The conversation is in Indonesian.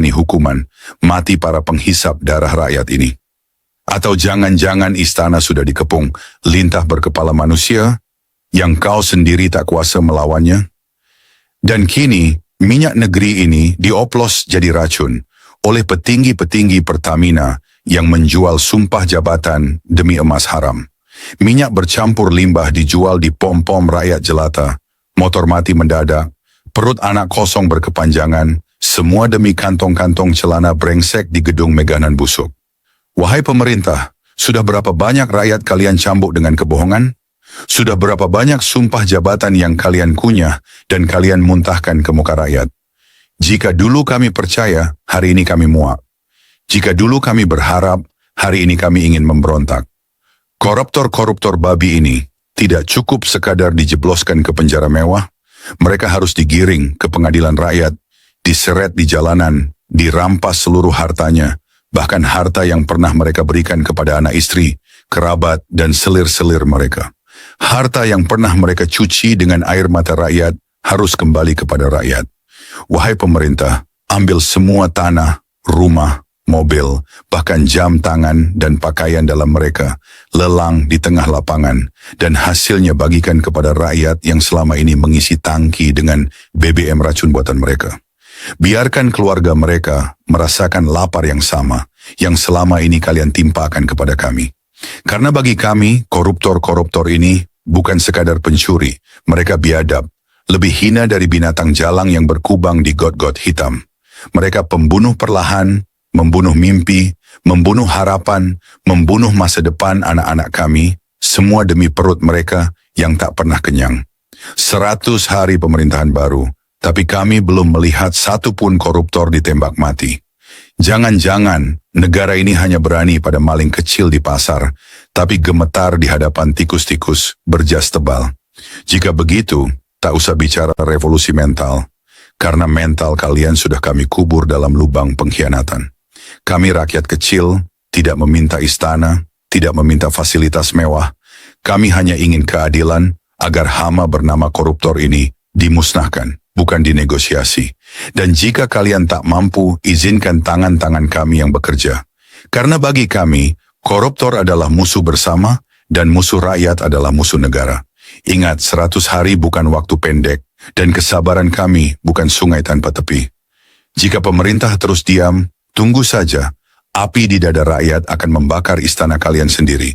hukuman mati para penghisap darah rakyat ini. Atau jangan-jangan istana sudah dikepung lintah berkepala manusia yang kau sendiri tak kuasa melawannya? Dan kini minyak negeri ini dioplos jadi racun oleh petinggi-petinggi Pertamina yang menjual sumpah jabatan demi emas haram. Minyak bercampur limbah dijual di pom-pom rakyat jelata, motor mati mendadak, perut anak kosong berkepanjangan, semua demi kantong-kantong celana brengsek di gedung Meganan busuk. Wahai pemerintah, sudah berapa banyak rakyat kalian cambuk dengan kebohongan? Sudah berapa banyak sumpah jabatan yang kalian kunyah dan kalian muntahkan ke muka rakyat? Jika dulu kami percaya, hari ini kami muak. Jika dulu kami berharap, hari ini kami ingin memberontak. Koruptor-koruptor babi ini tidak cukup sekadar dijebloskan ke penjara mewah, mereka harus digiring ke pengadilan rakyat, diseret di jalanan, dirampas seluruh hartanya, bahkan harta yang pernah mereka berikan kepada anak istri, kerabat, dan selir-selir mereka. Harta yang pernah mereka cuci dengan air mata rakyat harus kembali kepada rakyat. Wahai pemerintah, ambil semua tanah, rumah, mobil, bahkan jam tangan dan pakaian dalam mereka, lelang di tengah lapangan, dan hasilnya bagikan kepada rakyat yang selama ini mengisi tangki dengan BBM racun buatan mereka. Biarkan keluarga mereka merasakan lapar yang sama, yang selama ini kalian timpakan kepada kami. Karena bagi kami, koruptor-koruptor ini bukan sekadar pencuri, mereka biadab, lebih hina dari binatang jalang yang berkubang di got-got hitam. Mereka pembunuh perlahan, membunuh mimpi, membunuh harapan, membunuh masa depan anak-anak kami, semua demi perut mereka yang tak pernah kenyang. 100 hari pemerintahan baru, tapi kami belum melihat satupun koruptor ditembak mati. Jangan-jangan negara ini hanya berani pada maling kecil di pasar, tapi gemetar di hadapan tikus-tikus berjas tebal. Jika begitu, tak usah bicara revolusi mental, karena mental kalian sudah kami kubur dalam lubang pengkhianatan. Kami rakyat kecil, tidak meminta istana, tidak meminta fasilitas mewah. Kami hanya ingin keadilan agar hama bernama koruptor ini dimusnahkan, bukan dinegosiasi. Dan jika kalian tak mampu, izinkan tangan-tangan kami yang bekerja. Karena bagi kami, koruptor adalah musuh bersama dan musuh rakyat adalah musuh negara. Ingat, 100 hari bukan waktu pendek dan kesabaran kami bukan sungai tanpa tepi. Jika pemerintah terus diam, tunggu saja, api di dada rakyat akan membakar istana kalian sendiri.